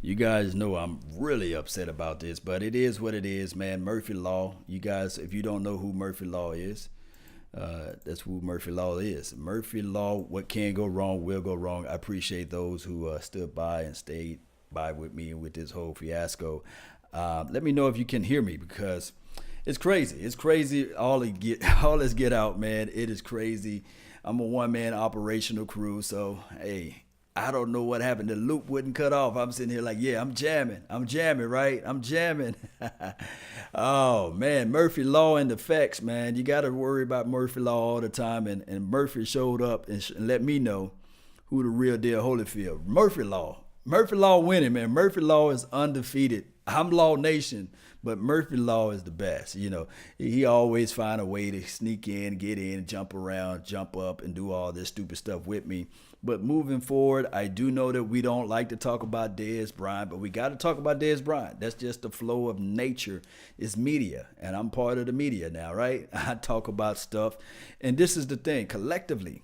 You guys know I'm really upset about this, but it is what it is, man. Murphy Law. You guys, if you don't know who Murphy Law is, that's who Murphy Law is. Murphy Law, what can go wrong will go wrong. I appreciate those who stood by and stayed by with me with this whole fiasco. Let me know if you can hear me because it's crazy. It's crazy. All this get out, man. It is crazy. I'm a one-man operational crew, so hey, I don't know what happened. The loop wouldn't cut off. I'm sitting here like, yeah, I'm jamming. I'm jamming, right? I'm jamming. Oh, man. Murphy Law and the facts, man. You got to worry about Murphy Law all the time. And Murphy showed up and let me know who the real deal Holyfield. Murphy Law. Murphy Law winning, man. Murphy Law is undefeated. I'm Law Nation, but Murphy Law is the best. You know, he always find a way to sneak in, get in, jump around, jump up, and do all this stupid stuff with me. But moving forward, I do know that we don't like to talk about Dez Bryant, but we got to talk about Dez Bryant. That's just the flow of nature. It's media, and I'm part of the media now, right? I talk about stuff, and this is the thing. Collectively,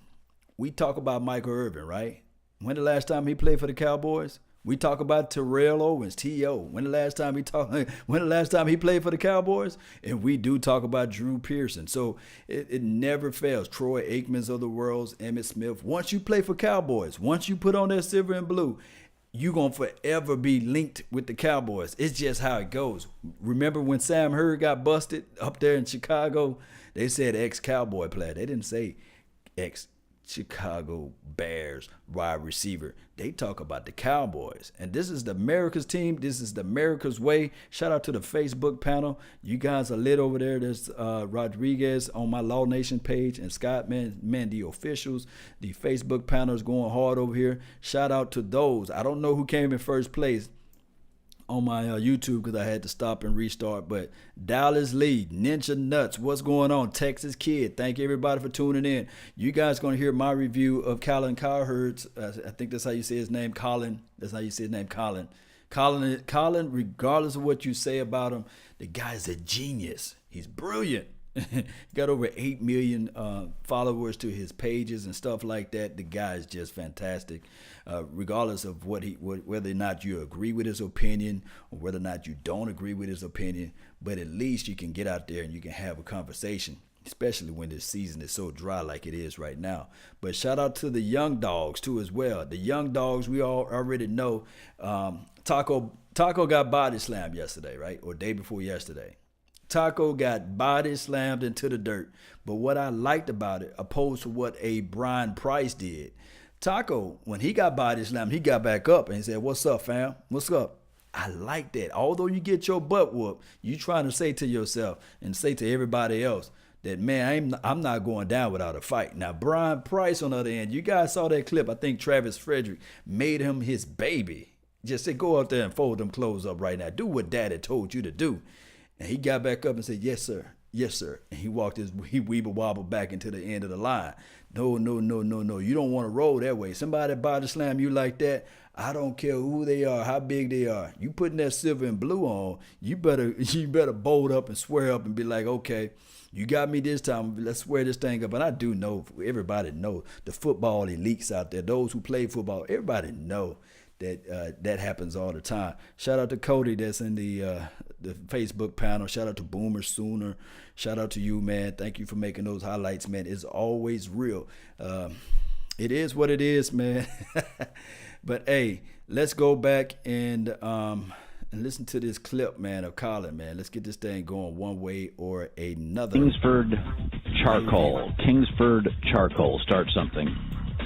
we talk about Michael Irvin, right? When the last time he played for the Cowboys? We talk about Terrell Owens, T.O. When the last time he played for the Cowboys? And we do talk about Drew Pearson. So it never fails. Troy Aikmans of the world, Emmitt Smith. Once you play for Cowboys, once you put on that silver and blue, you're going to forever be linked with the Cowboys. It's just how it goes. Remember when Sam Hurd got busted up there in Chicago? They said ex-Cowboy player. They didn't say ex-Chicago Bears wide receiver. They talk about the Cowboys. And this is the America's team. This is the America's way. Shout out to the Facebook panel. You guys are lit over there. There's Rodriguez on my Law Nation page and Scott, man, the officials. The Facebook panel is going hard over here. Shout out to those. I don't know who came in first place on my YouTube because I had to stop and restart. But Dallas Lee, Ninja Nuts, what's going on? Texas Kid, thank everybody for tuning in. You guys going to hear my review of Colin Cowherd's, I think that's how you say his name, Colin. That's how you say his name, Colin. Colin, regardless of what you say about him, the guy's a genius. He's brilliant. Got over 8 million followers to his pages and stuff like that. The guy is just fantastic. Regardless of whether or not you agree with his opinion or whether or not you don't agree with his opinion, but at least you can get out there and you can have a conversation, especially when this season is so dry like it is right now. But shout out to the young dogs too as well. The young dogs, we all already know. Taco got body slammed yesterday, right? Or day before yesterday. Taco got body slammed into the dirt. But what I liked about it, opposed to what a Brian Price did, Taco, when he got body slammed, he got back up and he said, "What's up, fam? What's up?" I like that. Although you get your butt whooped, you trying to say to yourself and say to everybody else that, man, I'm not going down without a fight. Now, Brian Price, on the other hand, you guys saw that clip. I think Travis Frederick made him his baby. Just said, go out there and fold them clothes up right now. Do what daddy told you to do. And he got back up and said, "Yes, sir. Yes, sir." And he weeble wobble back into the end of the line. No. You don't want to roll that way. Somebody body slam you like that, I don't care who they are, how big they are. You putting that silver and blue on, you better bold up and swear up and be like, okay, you got me this time. Let's swear this thing up. And I do know, everybody know, the football elites out there, those who play football, everybody know that happens all the time. Shout out to Cody that's in the Facebook panel. Shout out to Boomer Sooner. Shout out to you, man. Thank you for making those highlights, man. It's always real. It is what it is, man. But hey, let's go back and listen to this clip, man, of Colin, man. Let's get this thing going one way or another. Kingsford Charcoal. Start something.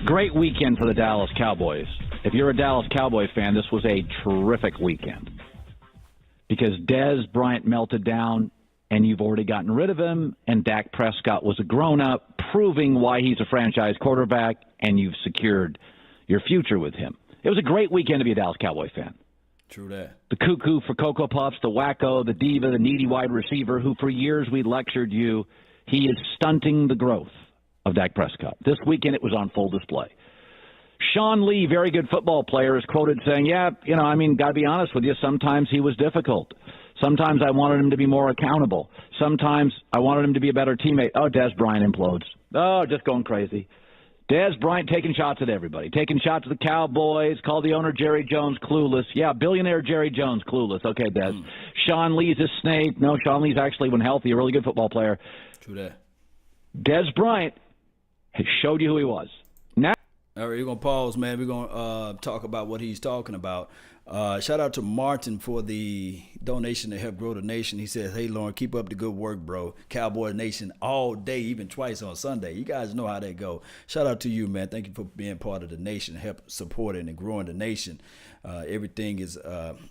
Great weekend for the Dallas Cowboys. If you're a Dallas Cowboy fan, this was a terrific weekend because Dez Bryant melted down and you've already gotten rid of him, and Dak Prescott was a grown-up, proving why he's a franchise quarterback, and you've secured your future with him. It was a great weekend to be a Dallas Cowboy fan. True that. The cuckoo for Cocoa Puffs, the wacko, the diva, the needy wide receiver who for years we lectured you, he is stunting the growth of Dak Prescott. This weekend it was on full display. Sean Lee, very good football player, is quoted saying, got to be honest with you, sometimes he was difficult. Sometimes I wanted him to be more accountable. Sometimes I wanted him to be a better teammate. Oh, Dez Bryant implodes. Oh, just going crazy. Dez Bryant taking shots at everybody, taking shots at the Cowboys, called the owner Jerry Jones clueless. Yeah, billionaire Jerry Jones clueless. Okay, Dez. Sean Lee's a snake. No, Sean Lee's actually, when healthy, a really good football player. True that. Dez Bryant has showed you who he was. Now, all right, we're going to pause, man. We're going to talk about what he's talking about. Shout out to Martin for the donation to help grow the nation. He says, hey, Lauren, keep up the good work, bro. Cowboy Nation all day, even twice on Sunday. You guys know how that go. Shout out to you, man. Thank you for being part of the nation, help supporting and growing the nation. Everything is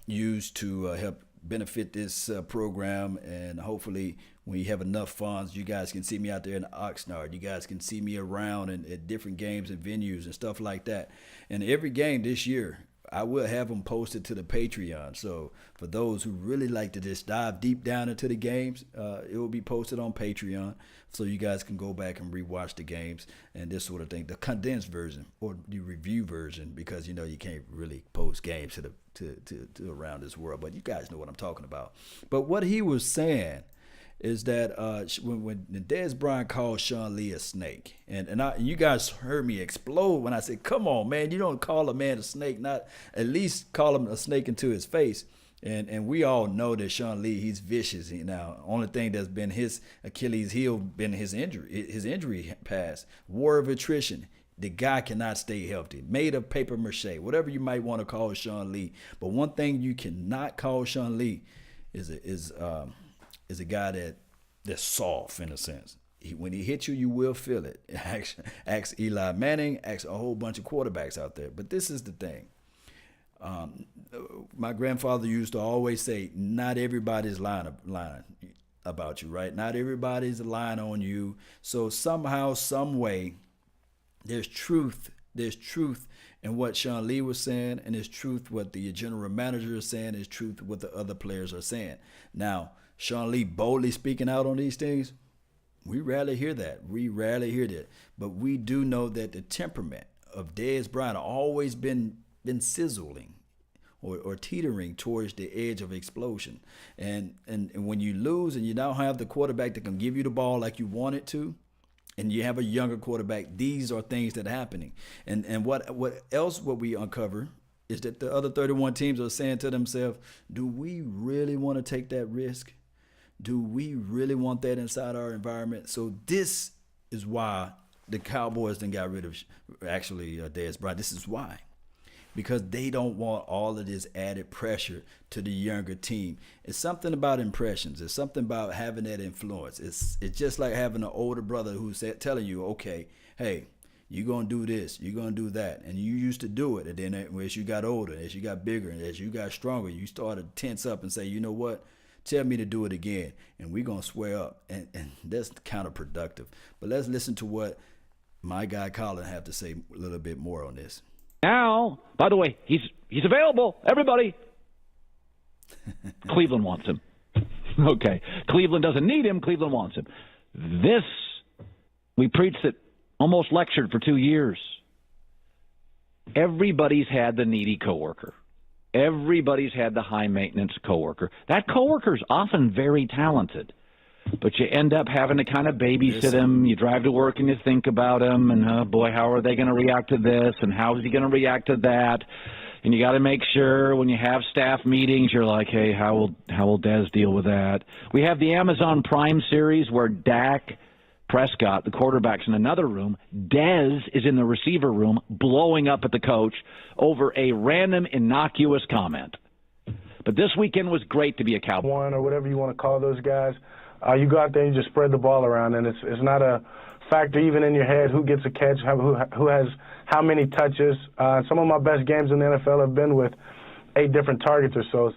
used to help benefit this program, and hopefully when you have enough funds, you guys can see me out there in Oxnard. You guys can see me around and at different games and venues and stuff like that. And every game this year, I will have them posted to the Patreon. So for those who really like to just dive deep down into the games, it will be posted on Patreon, so you guys can go back and rewatch the games and this sort of thing. The condensed version or the review version, because you can't really post games to around this world, but you guys know what I'm talking about. But what he was saying is that when Dez Bryant called Sean Lee a snake, and you guys heard me explode when I said, come on, man, you don't call a man a snake, not at least call him a snake into his face. And we all know that Sean Lee, he's vicious. Now, only thing that's been his Achilles heel been his injury past, war of attrition. The guy cannot stay healthy, made of paper mache, whatever you might want to call Sean Lee. But one thing you cannot call Sean Lee is a guy that's soft in a sense. When he hits you, you will feel it. Ask Eli Manning, ask a whole bunch of quarterbacks out there. But this is the thing. My grandfather used to always say, not everybody's lying about you, right? Not everybody's lying on you. So somehow, some way, there's truth. There's truth in what Sean Lee was saying, and there's truth what the general manager is saying, there's truth what the other players are saying. Now, Sean Lee boldly speaking out on these things, we rarely hear that. But we do know that the temperament of Dez Bryant always been sizzling or teetering towards the edge of explosion. And when you lose and you don't have the quarterback that can give you the ball like you want it to, and you have a younger quarterback, these are things that are happening. And what we uncover is that the other 31 teams are saying to themselves, do we really want to take that risk? Do we really want that inside our environment? So this is why the Cowboys then got rid of Dez Bryant. This is why. Because they don't want all of this added pressure to the younger team. It's something about impressions. It's something about having that influence. It's just like having an older brother who's telling you, okay, hey, you're going to do this, you're going to do that. And you used to do it. And then as you got older, as you got bigger, and as you got stronger, you started to tense up and say, you know what? Tell me to do it again, and we're going to swear up. And that's counterproductive. But let's listen to what my guy Colin have to say a little bit more on this. Now, by the way, he's available. Everybody. Cleveland wants him. Okay. Cleveland doesn't need him. Cleveland wants him. This, we preached it, almost lectured for 2 years. Everybody's had the needy coworker. Everybody's had the high-maintenance coworker. That coworker's often very talented, but you end up having to kind of babysit him. You drive to work and you think about him, and, oh, boy, how are they going to react to this, and how is he going to react to that? And you got to make sure when you have staff meetings, you're like, hey, how will Dez deal with that? We have the Amazon Prime series where Dak Prescott, the quarterback's in another room. Dez is in the receiver room blowing up at the coach over a random innocuous comment. But this weekend was great to be a Cowboy. One or whatever you want to call those guys. You go out there and you just spread the ball around, and it's not a factor even in your head who gets a catch, who has how many touches. Some of my best games in the NFL have been with 8 different targets or so.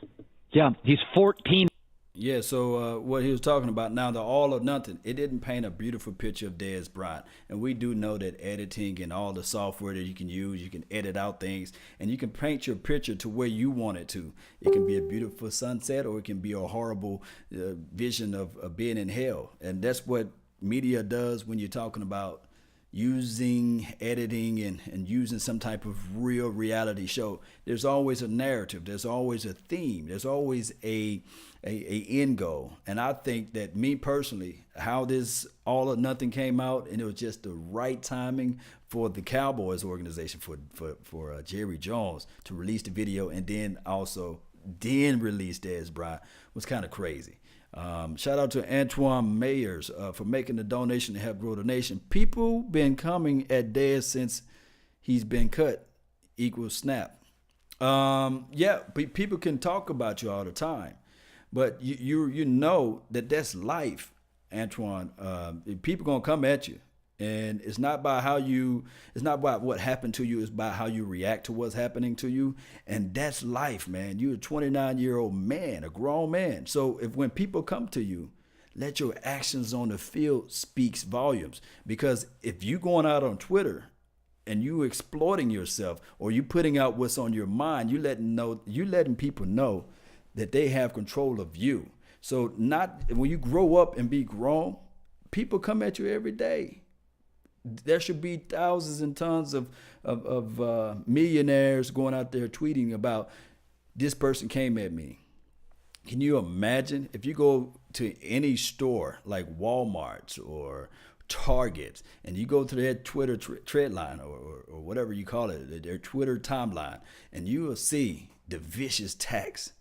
Yeah, he's 14. Yeah, so what he was talking about now, the all or nothing, it didn't paint a beautiful picture of Dez Bryant. And we do know that editing and all the software that you can use, you can edit out things, and you can paint your picture to where you want it to. It can be a beautiful sunset, or it can be a horrible vision of being in hell. And that's what media does when you're talking about, using editing and using some type of real reality show, there's always a narrative, there's always a theme, there's always a end goal. And I think that, me personally, how this All or Nothing came out, and it was just the right timing for the Cowboys organization, for Jerry Jones to release the video and then release Dez Bryant, was kind of crazy. Shout out to Antoine Mayers for making the donation to help grow the nation. People been coming at Dez since he's been cut. Equals snap. People can talk about you all the time, but you know that's life, Antoine. People gonna come at you, and it's not by what happened to you. It's by how you react to what's happening to you, and that's life, man. You're a 29-year-old man, a grown man. So when people come to you, let your actions on the field speaks volumes. Because if you going out on Twitter and you exploiting yourself, or you putting out what's on your mind, you letting people know that they have control of you. So when you grow up and be grown, people come at you every day. There should be thousands and tons of millionaires going out there tweeting about, this person came at me. Can you imagine if you go to any store like Walmart's or Target's, and you go to their Twitter thread line or whatever you call it, their Twitter timeline, and you will see the vicious text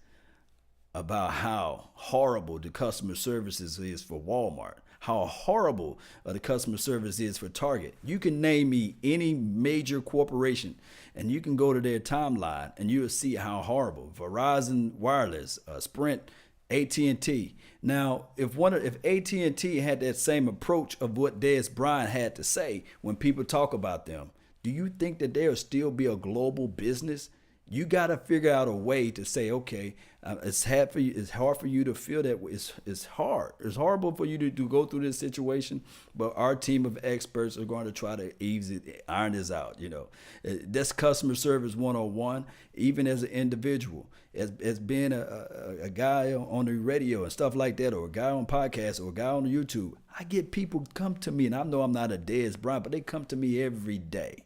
about how horrible the customer services is for Walmart, how horrible the customer service is for Target. You can name me any major corporation, and you can go to their timeline, and you will see how horrible. Verizon Wireless, Sprint, AT&T. Now, if AT&T had that same approach of what Dez Bryant had to say when people talk about them, do you think that they'll still be a global business? You got to figure out a way to say, okay, it's hard for you to feel that it's hard. It's horrible for you to go through this situation, but our team of experts are going to try to iron this out. That's customer service 101, even as an individual, as being a guy on the radio and stuff like that, or a guy on podcasts, or a guy on YouTube. I get people come to me, and I know I'm not a Dez Bryant, but they come to me every day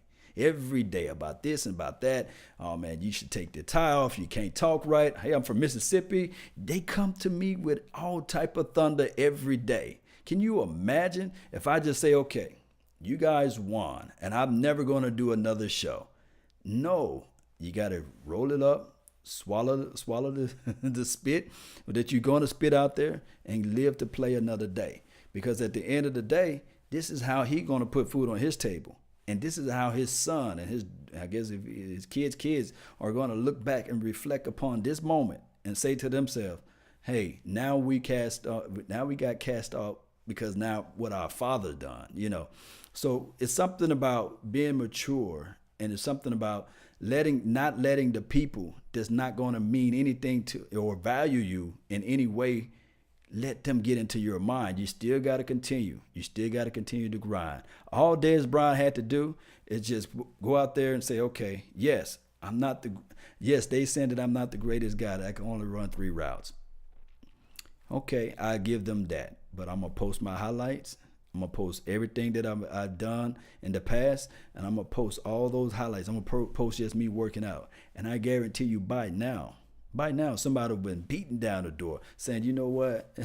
about this and about that. Oh man, you should take the tie off. You can't talk right. Hey, I'm from Mississippi. They come to me with all type of thunder every day. Can you imagine if I just say, okay, you guys won, and I'm never going to do another show? No, you got to roll it up, swallow the spit that you're going to spit out there, and live to play another day. Because at the end of the day, this is how he's going to put food on his table. And this is how his son and his kids are going to look back and reflect upon this moment and say to themselves, hey, now we got cast out because now what our father done, So it's something about being mature, and it's something about not letting the people that's not going to mean anything to or value you in any way, let them get into your mind. You still got to continue. You still got to continue to grind. All Dez Bryant had to do is just go out there and say, okay, yes, they said that I'm not the greatest guy, that I can only run 3 routes. Okay, I give them that. But I'm going to post my highlights. I'm going to post everything that I've done in the past, and I'm going to post all those highlights. I'm going to post just me working out. And I guarantee you by now, somebody would have been beating down the door saying, you know what,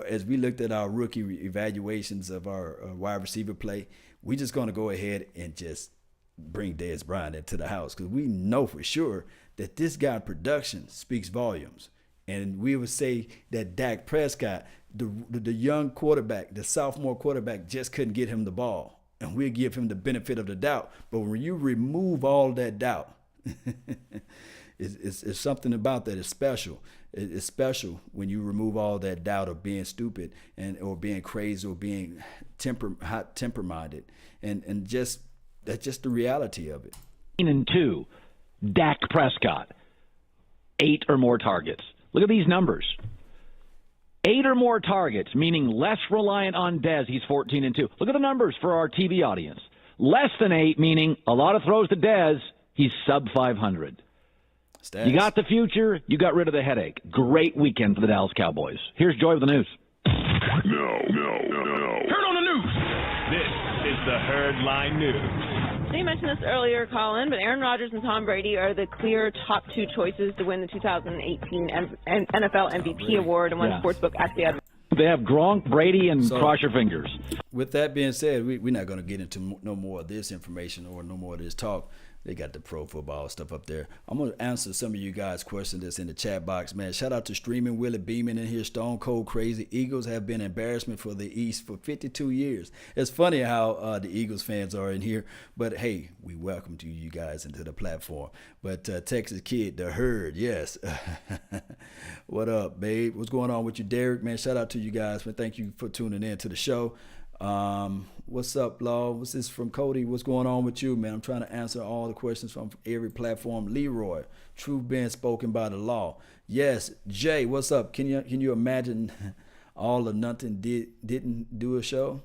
as we looked at our rookie evaluations of our wide receiver play, we're just going to go ahead and just bring Dez Bryant into the house, because we know for sure that this guy production speaks volumes. And we would say that Dak Prescott, the young quarterback, the sophomore quarterback, just couldn't get him the ball. And we'll give him the benefit of the doubt. But when you remove all that doubt, it's something about that is special. It's special when you remove all that doubt of being stupid or being crazy or being hot temper-minded, and that's just the reality of it. 2, Dak Prescott, 8 or more targets. Look at these numbers. 8 or more targets, meaning less reliant on Dez. He's 14-2. Look at the numbers for our TV audience. Less than 8, meaning a lot of throws to Dez. He's sub 500. Stats. You got the future. You got rid of the headache. Great weekend for the Dallas Cowboys. Here's Joy with the news. No. Turn on the news. This is the Herdline News. So you mentioned this earlier, Colin, but Aaron Rodgers and Tom Brady are the clear top two choices to win the 2018 NFL MVP award, and one sportsbook actually had. They have Gronk, Brady, and cross your fingers. With that being said, we're not going to get into no more of this information or no more of this talk. They got the pro football stuff up there. I'm going to answer some of you guys' questions that's in the chat box. Man, shout out to Streaming Willie Beeman in here. Stone Cold Crazy. Eagles have been embarrassment for the East for 52 years. It's funny how the Eagles fans are in here. But, hey, we welcome you guys into the platform. But Texas Kid, the Herd, yes. What up, babe? What's going on with you, Derek? Man, shout out to you guys. Man, thank you for tuning in to the show. What's up, Law? What's this from Cody? What's going on with you, man? I'm trying to answer all the questions from every platform. Leroy, truth being spoken by the law. Yes, Jay, what's up? Can you imagine all of nothing didn't do a show?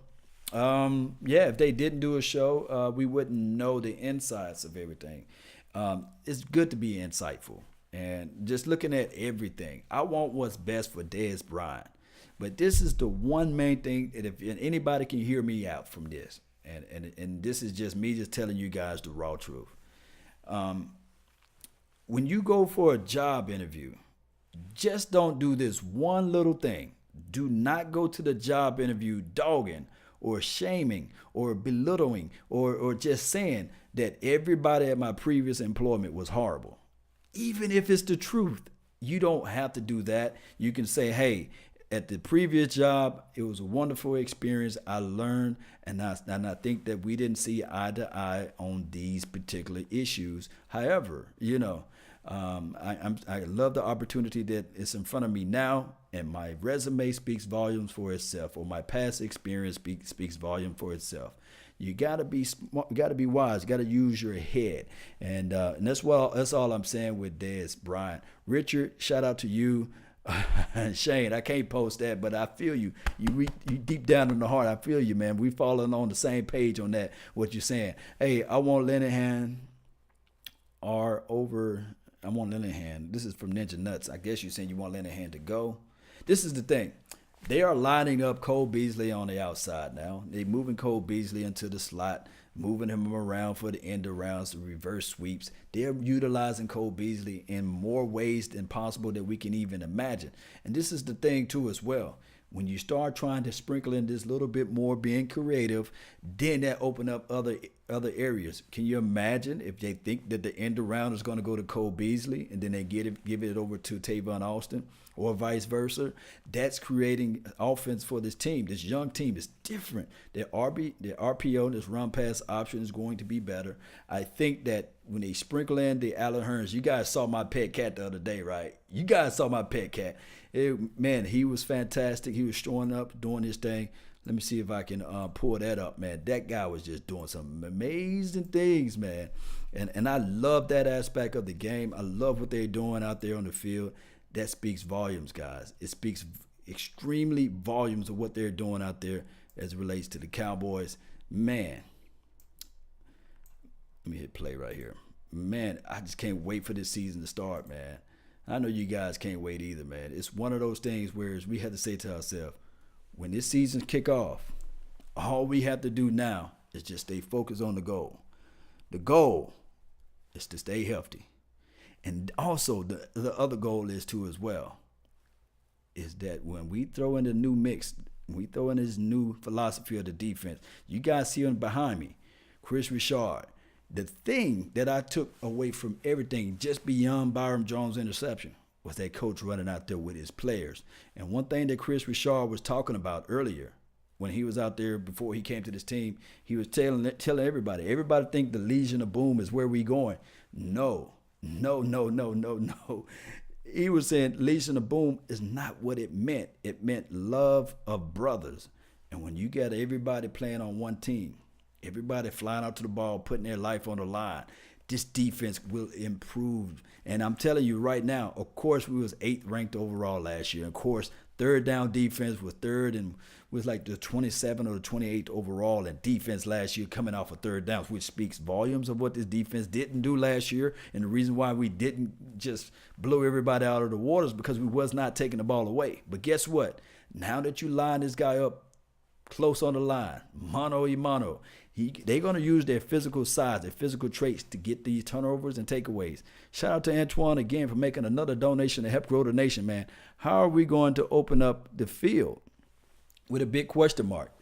Yeah, if they didn't do a show, we wouldn't know the insides of everything. It's good to be insightful and just looking at everything. I want what's best for Dez Bryant. But this is the one main thing that if anybody can hear me out from this, and this is just me just telling you guys the raw truth. When you go for a job interview, just don't do this one little thing. Do not go to the job interview dogging or shaming or belittling or just saying that everybody at my previous employment was horrible. Even if it's the truth, you don't have to do that. You can say, hey, at the previous job, it was a wonderful experience. I learned, and I think that we didn't see eye to eye on these particular issues. However, I love the opportunity that is in front of me now, and my resume speaks volumes for itself, or my past experience speaks volume for itself. You gotta be smart, you gotta be wise, you gotta use your head, and that's all I'm saying with Dez Bryant. Richard, shout out to you. Shane, I can't post that, but I feel you. You deep down in the heart, I feel you, man. We falling on the same page on that. What you're saying? Hey, I want Linehan. This is from Ninja Nuts. I guess you're saying you want Linehan to go. This is the thing. They are lining up Cole Beasley on the outside now. They're moving Cole Beasley into the slot, moving him around for the end arounds, the reverse sweeps. They're utilizing Cole Beasley in more ways than possible that we can even imagine. And this is the thing, too, as well. When you start trying to sprinkle in this little bit more, being creative, then that open up other areas. Can you imagine if they think that the end around is going to go to Cole Beasley and then they give it over to Tavon Austin or vice versa? That's creating offense for this team. This young team is different. Their RPO, this run pass option is going to be better. I think that when they sprinkle in the Allen Hurns, you guys saw my pet cat the other day, right? You guys saw my pet cat. Man, he was fantastic. He was showing up, doing his thing. Let me see if I can pull that up, man. That guy was just doing some amazing things, man. And I love that aspect of the game. I love what they're doing out there on the field. That speaks volumes, guys. It speaks extremely volumes of what they're doing out there as it relates to the Cowboys. Man, let me hit play right here. Man, I just can't wait for this season to start, man. I know you guys can't wait either, man. It's one of those things where we have to say to ourselves, when this season kick off, all we have to do now is just stay focused on the goal. The goal is to stay healthy. And also the other goal is too as well, is that when we throw in the new mix, when we throw in this new philosophy of the defense, you guys see him behind me, Chris Richard. The thing that I took away from everything just beyond Byron Jones' interception was that coach running out there with his players. And one thing that Chris Richard was talking about earlier when he was out there before he came to this team, he was telling everybody think the Legion of Boom is where we going. No. He was saying Legion of Boom is not what it meant. It meant love of brothers. And when you got everybody playing on one team, everybody flying out to the ball, putting their life on the line, this defense will improve. And I'm telling you right now, of course, we was 8th ranked overall last year. Of course, third down defense was third and was like the 27th or the 28th overall in defense last year coming off of third downs, which speaks volumes of what this defense didn't do last year. And the reason why we didn't just blow everybody out of the water is because we was not taking the ball away. But guess what? Now that you line this guy up close on the line, mano y mano. They're going to use their physical size, their physical traits to get these turnovers and takeaways. Shout out to Antoine again for making another donation to help grow the nation, man. How are we going to open up the field? With a big question mark.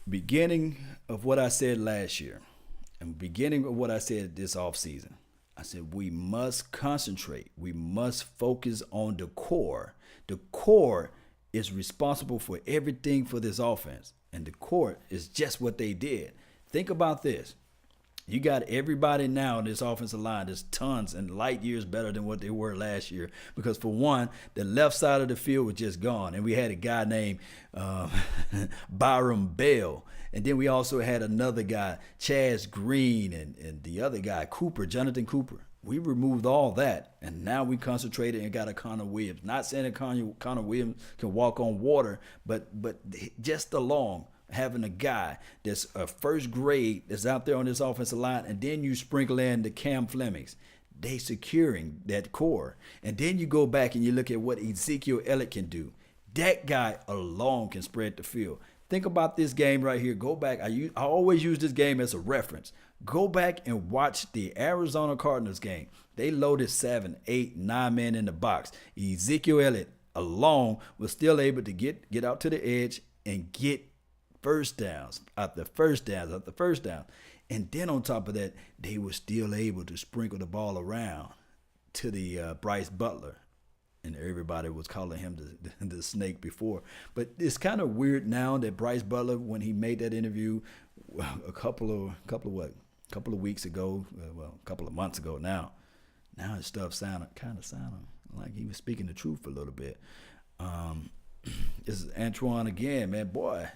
Beginning of what I said last year and beginning of what I said this offseason, I said we must concentrate. We must focus on the core. The core is responsible for everything for this offense. And the core is just what they did. Think about this. You got everybody now in this offensive line that's tons and light years better than what they were last year. Because for one, the left side of the field was just gone. And we had a guy named Byron Bell. And then we also had another guy, Chaz Green, and the other guy, Jonathan Cooper. We removed all that, and now we concentrated and got a Connor Williams. Not saying that Connor Williams can walk on water, but just along having a guy that's a first grade that's out there on this offensive line, and then you sprinkle in the Cam Flemings. They securing that core. And then you go back and you look at what Ezekiel Elliott can do. That guy alone can spread the field. Think about this game right here. Go back. I always use this game as a reference. Go back and watch the Arizona Cardinals game. They loaded 7, 8, 9 men in the box. Ezekiel Elliott alone was still able to get out to the edge and get first downs after first downs after first down. And then on top of that, they were still able to sprinkle the ball around to the Bryce Butler. And everybody was calling him the snake before. But it's kind of weird now that Bryce Butler, when he made that interview a couple of weeks ago, a couple of months ago now his stuff sounded like he was speaking the truth a little bit. This is Antoine again, man. Boy,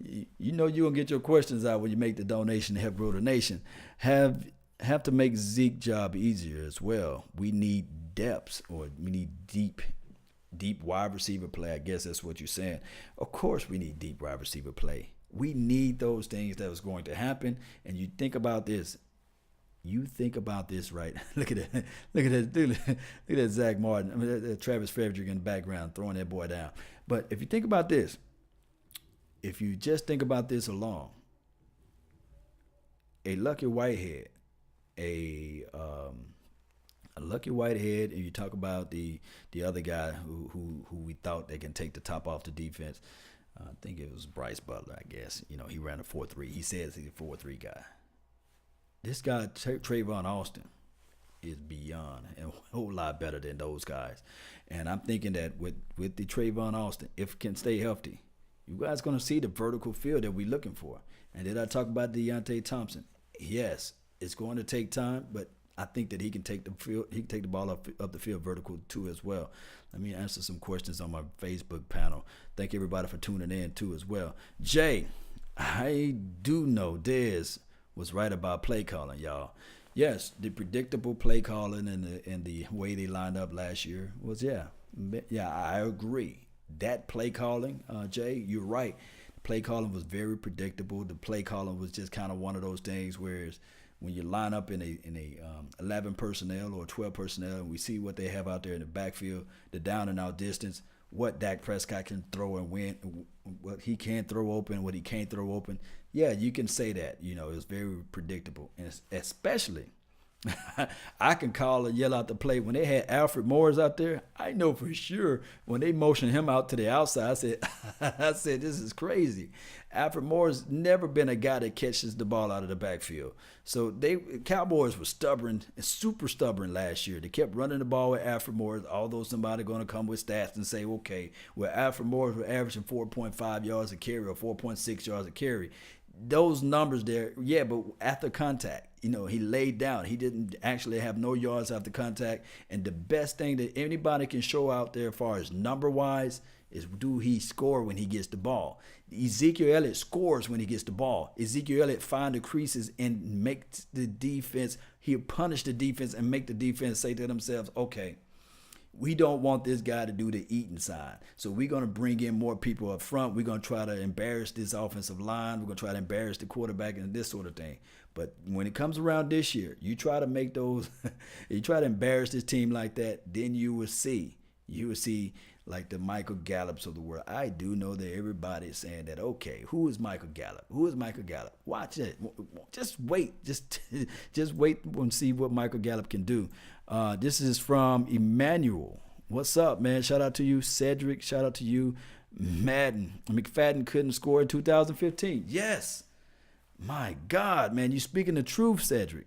you know you're going to get your questions out when you make the donation to help grow the nation. Have to make Zeke's job easier as well. We need depths, or we need deep wide receiver play. I guess that's what you're saying. Of course we need deep wide receiver play. We need those things that was going to happen. And you think about this. Right? Look at that. Look at that Zach Martin. I mean, that Travis Frederick in the background throwing that boy down. But if you think about this, if you just think about this alone, a Lucky Whitehead, and you talk about the other guy who we thought they can take the top off the defense. I think it was Bryce Butler, I guess. You know, he ran a 4.3. He says he's a 4.3 guy. This guy, Trayvon Austin, is beyond and a whole lot better than those guys. And I'm thinking that with the Trayvon Austin, if it can stay healthy, you guys going to see the vertical field that we're looking for. And did I talk about Deontay Thompson? Yes, it's going to take time, but I think that he can take the field. He can take the ball up the field vertical too as well. Let me answer some questions on my Facebook panel. Thank everybody for tuning in too as well. Jay, I do know Dez was right about play calling, y'all. Yes, the predictable play calling and the way they lined up last year was I agree. That play calling, Jay, you're right. The play calling was very predictable. The play calling was just kind of one of those things where when you line up in a 11 personnel or 12 personnel, and we see what they have out there in the backfield, the down and out distance, what Dak Prescott can throw and win, what he can throw open, what he can't throw open. Yeah, you can say that. You know, it's very predictable, and especially I can call and yell out the play. When they had Alfred Morris out there, I know for sure when they motioned him out to the outside, I said, this is crazy. Alfred Morris never been a guy that catches the ball out of the backfield. So Cowboys were stubborn, super stubborn last year. They kept running the ball with Alfred Morris, although somebody going to come with stats and say, okay, well, Alfred Morris was averaging 4.5 yards a carry or 4.6 yards a carry. Those numbers there, yeah, but after contact, you know, he laid down. He didn't actually have no yards after contact. And the best thing that anybody can show out there as far as number-wise is do he score when he gets the ball. Ezekiel Elliott scores when he gets the ball. Ezekiel Elliott find the creases and make the defense, he'll punish the defense and make the defense say to themselves, okay, we don't want this guy to do the eating side. So we're going to bring in more people up front. We're going to try to embarrass this offensive line. We're going to try to embarrass the quarterback and this sort of thing. But when it comes around this year, you try to make those, you try to embarrass this team like that, then you will see like the Michael Gallups of the world. I do know that everybody is saying that, okay, who is Michael Gallup? Who is Michael Gallup? Watch it. Just wait. Just wait and see what Michael Gallup can do. This is from Emmanuel. What's up, man? Shout out to you, Cedric. Shout out to you, McFadden couldn't score in 2015. Yes. My God, man, you speaking the truth, Cedric.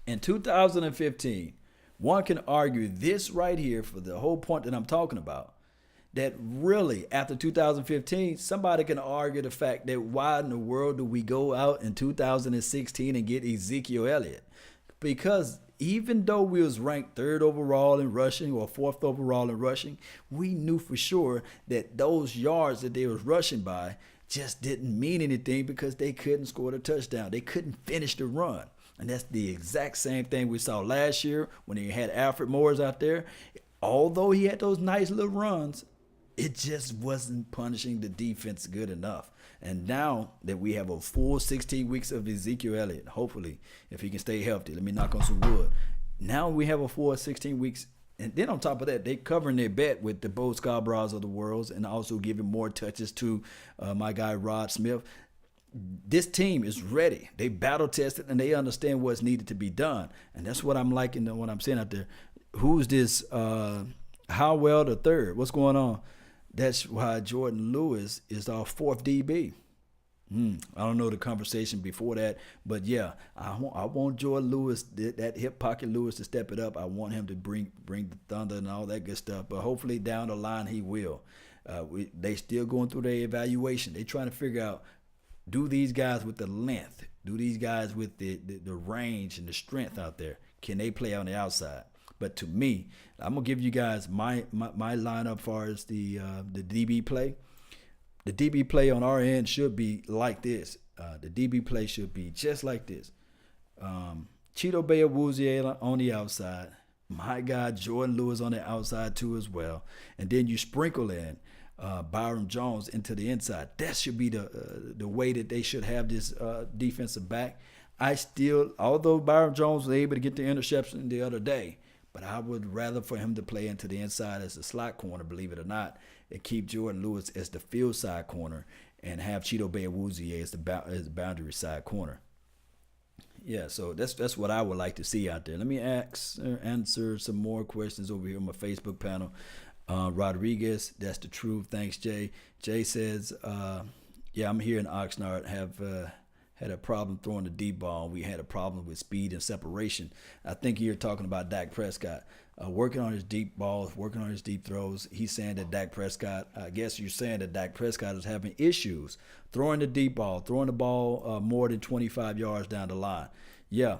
In 2015, one can argue this right here for the whole point that I'm talking about, that really after 2015, somebody can argue the fact that why in the world do we go out in 2016 and get Ezekiel Elliott? Because even though we was ranked 3rd overall in rushing or 4th overall in rushing, we knew for sure that those yards that they was rushing by just didn't mean anything because they couldn't score the touchdown. They couldn't finish the run. And that's the exact same thing we saw last year when he had Alfred Morris out there. Although he had those nice little runs, it just wasn't punishing the defense good enough. And now that we have a full 16 weeks of Ezekiel Elliott, hopefully, if he can stay healthy, let me knock on some wood. Now we have a full 16 weeks. And then on top of that, they covering their bet with the Bo Scarboroughs of the world and also giving more touches to my guy Rod Smith. This team is ready. They battle tested and they understand what's needed to be done. And that's what I'm liking what I'm saying out there. Who's this Howell the third? What's going on? That's why Jordan Lewis is our 4th DB. I don't know the conversation before that, but yeah, I want Jordan Lewis, that hip pocket Lewis, to step it up. I want him to bring the thunder and all that good stuff. But hopefully down the line he will. They still going through their evaluation. They trying to figure out, do these guys with the length, do these guys with the range and the strength out there, can they play on the outside? But to me, I'm gonna give you guys my lineup as far as the DB play. The DB play on our end should be like this. The DB play should be just like this. Cheeto Bay-Awuzie on the outside. My guy Jordan Lewis on the outside too as well. And then you sprinkle in Byron Jones into the inside. That should be the way that they should have this defensive back. Although Byron Jones was able to get the interception the other day, but I would rather for him to play into the inside as a slot corner, believe it or not, and keep Jordan Lewis as the field side corner and have Cheeto Bay-Awuzie as the boundary side corner. Yeah, so that's what I would like to see out there. Let me answer some more questions over here on my Facebook panel. Rodriguez, that's the truth. Thanks, Jay. Jay says, yeah, I'm here in Oxnard, had a problem throwing the deep ball. We had a problem with speed and separation. I think you're talking about Dak Prescott. Working on his deep balls, working on his deep throws. He's saying that Dak Prescott, I guess you're saying that Dak Prescott is having issues throwing the deep ball, throwing the ball more than 25 yards down the line. Yeah,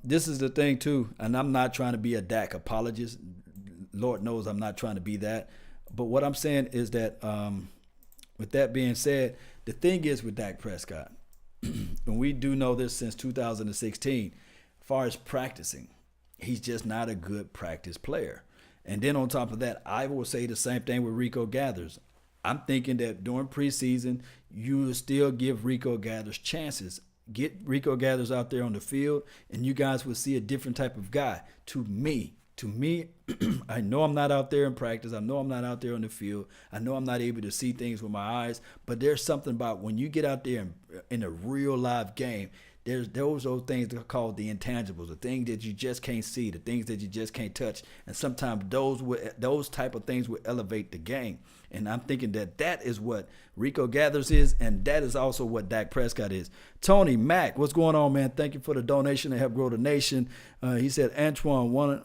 this is the thing too, and I'm not trying to be a Dak apologist. Lord knows I'm not trying to be that. But what I'm saying is that with that being said, the thing is with Dak Prescott, and we do know this since 2016, as far as practicing, he's just not a good practice player. And then on top of that, I will say the same thing with Rico Gathers. I'm thinking that during preseason, you will still give Rico Gathers chances. Get Rico Gathers out there on the field, and you guys will see a different type of guy. To me, I know I'm not out there in practice. I know I'm not out there on the field. I know I'm not able to see things with my eyes. But there's something about when you get out there in a real live game, there's those things that are called the intangibles, the things that you just can't see, the things that you just can't touch. And sometimes those type of things will elevate the game. And I'm thinking that is what Rico Gathers is, and that is also what Dak Prescott is. Tony Mack, what's going on, man? Thank you for the donation to help grow the nation. He said, Antoine,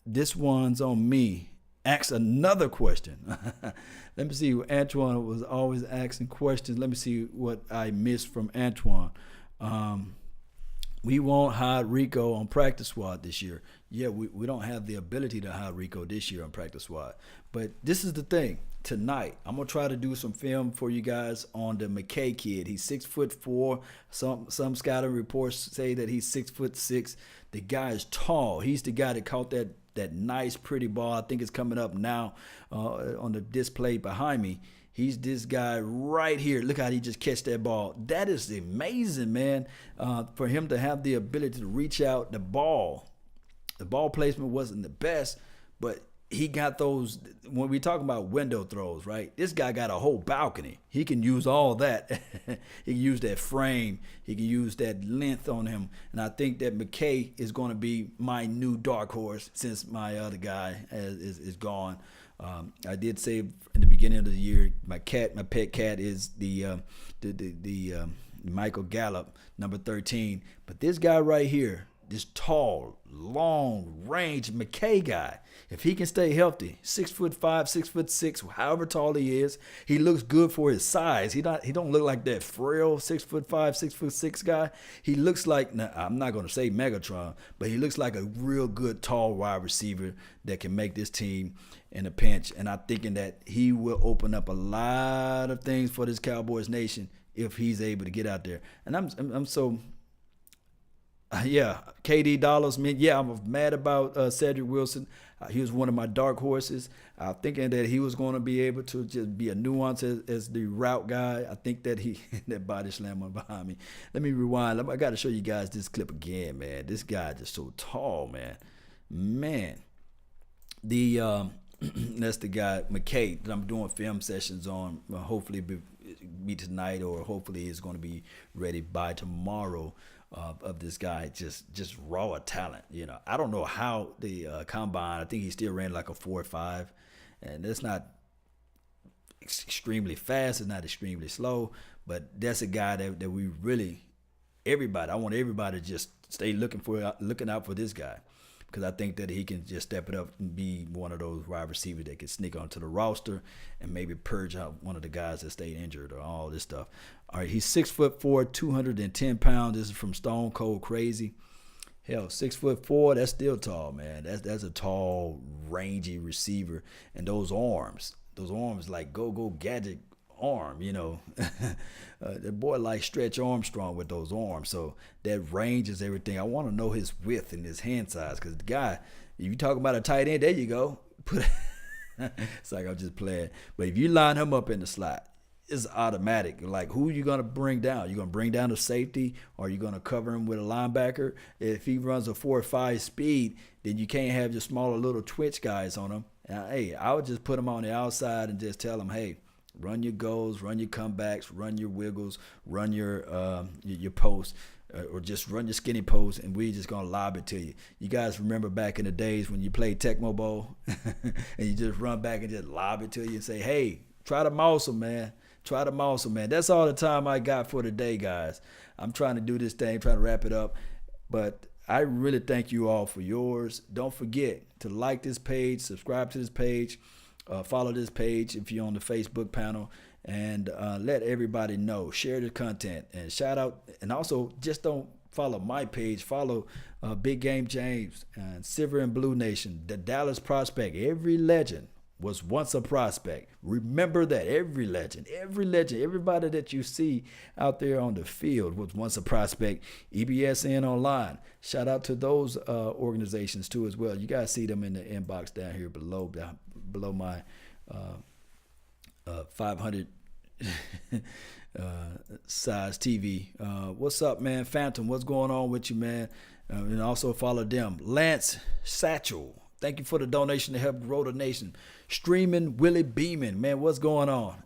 this one's on me. Ask another question. Let me see. Antoine was always asking questions. Let me see what I missed from Antoine. We won't hide Rico on practice squad this year. Yeah, we don't have the ability to hide Rico this year on practice squad. But this is the thing. Tonight, I'm going to try to do some film for you guys on the McKay kid. He's 6'4". Some scouting reports say that he's 6'6". The guy is tall. He's the guy that caught that nice, pretty ball. I think it's coming up now on the display behind me. He's this guy right here. Look how he just catch that ball. That is amazing, man, for him to have the ability to reach out the ball. The ball placement wasn't the best, but he got those, when we talk about window throws, right? This guy got a whole balcony. He can use all that. He can use that frame. He can use that length on him. And I think that McKay is going to be my new dark horse since my other guy is gone. I did say in the beginning of the year, my pet cat is the Michael Gallup, number 13. But this guy right here, this tall, long range McKay guy, if he can stay healthy, 6'5", 6'6", however tall he is, he looks good for his size. He don't look like that frail 6'5", 6'6" guy. He looks like, now, I'm not going to say Megatron, but he looks like a real good tall wide receiver that can make this team in a pinch. And I'm thinking that he will open up a lot of things for this Cowboys nation if he's able to get out there. And I'm so. Yeah, KD Dollars. I'm mad about Cedric Wilson. He was one of my dark horses. I'm thinking that he was going to be able to just be a nuance as the route guy. I think that that body slam on behind me. Let me rewind. I got to show you guys this clip again, man. This guy just so tall, man. Man, that's the guy McKay that I'm doing film sessions on. Hopefully be tonight, or hopefully it's going to be ready by tomorrow. Of this guy, just raw talent. I don't know how the combine. I think he still ran like a 4.5, and that's not extremely fast. It's not extremely slow, but that's a guy that we really, everybody. I want everybody to just stay looking out for this guy, because I think that he can just step it up and be one of those wide receivers that can sneak onto the roster and maybe purge out one of the guys that stayed injured or all this stuff. All right, he's 6'4", 210 pounds. This is from Stone Cold Crazy. Hell, 6'4", that's still tall, man. That's a tall, rangy receiver. And those arms like go gadget arm, the boy like Stretch Armstrong with those arms. So that range is everything. I want to know his width and his hand size, because the guy, if you talk about a tight end, there you go. It's like I'm just playing. But if you line him up in the slot, it's automatic. Like, who you going to bring down? You going to bring down the safety, or are you going to cover him with a linebacker? If he runs a 4.5 speed, then you can't have your smaller little twitch guys on him. Hey, I would just put him on the outside and just tell him, hey, run your goals, run your comebacks, run your wiggles, run your posts, or just run your skinny posts, and we just gonna lob it to you. You guys remember back in the days when you played Tecmo Bowl, and you just run back and just lob it to you and say, hey, try to mouse him, man. Try to mouse him, man. That's all the time I got for today, guys. I'm trying to do this thing, trying to wrap it up, but I really thank you all for yours. Don't forget to like this page, subscribe to this page, follow this page if you're on the Facebook panel, and let everybody know. Share the content, and shout out. And also, just don't follow my page. Follow Big Game James and Silver and Blue Nation, the Dallas Prospect. Every legend was once a prospect. Remember that. Every legend, everybody that you see out there on the field was once a prospect. EBSN Online. Shout out to those organizations too as well. You guys see them in the inbox down here below my 500 size TV. What's up, man? Phantom, what's going on with you, man? And also follow them. Lance Satchel, thank you for the donation to help grow the nation. Streaming Willie Beeman, man, what's going on?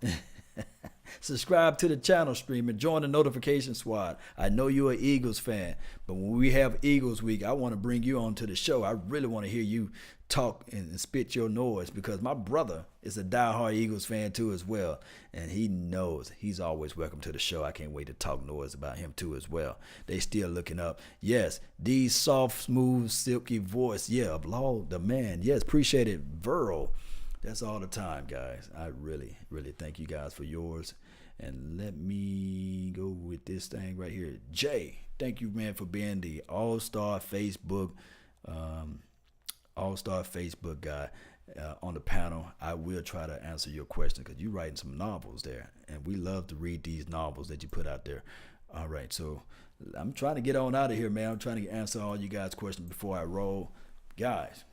Subscribe to the channel, Streaming. Join the notification squad. I know you're an Eagles fan, but when we have Eagles week, I want to bring you on to the show. I really want to hear you talk and spit your noise, because my brother is a diehard Eagles fan too as well, and he knows he's always welcome to the show. I can't wait to talk noise about him too as well. They still looking up. Yes, these soft, smooth, silky voice. Yeah, Law the man. Yes, appreciate it, Verl. That's all the time, guys. I really, really thank you guys for yours. And let me go with this thing right here. Jay, thank you, man, for being the all-star Facebook guy on the panel. I will try to answer your question, because you're writing some novels there, and we love to read these novels that you put out there. All right, so I'm trying to get on out of here, man. I'm trying to answer all you guys' questions before I roll. Guys,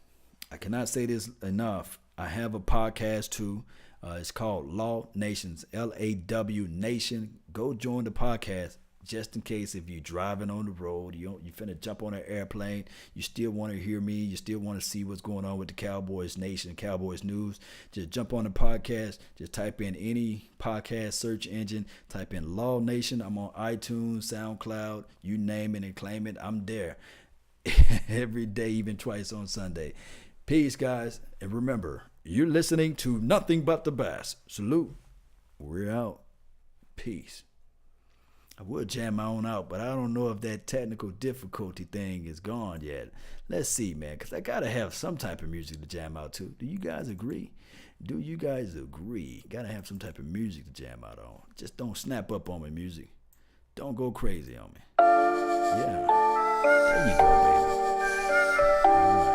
I cannot say this enough. I have a podcast too. It's called Law Nations, LAW Nation. Go join the podcast. just in case if you're driving on the road, you finna jump on an airplane, you still want to hear me, you still want to see what's going on with the Cowboys Nation, Cowboys News, just jump on the podcast, just type in any podcast search engine, type in Law Nation. I'm on iTunes, SoundCloud, you name it and claim it, I'm there. Every day, even twice on Sunday. Peace, guys. And remember, you're listening to nothing but the best. Salute. We're out. Peace. I would jam my own out, but I don't know if that technical difficulty thing is gone yet. Let's see, man, because I got to have some type of music to jam out to. Do you guys agree? Do you guys agree? Got to have some type of music to jam out on. Just don't snap up on me, music. Don't go crazy on me. Yeah. There you go, baby.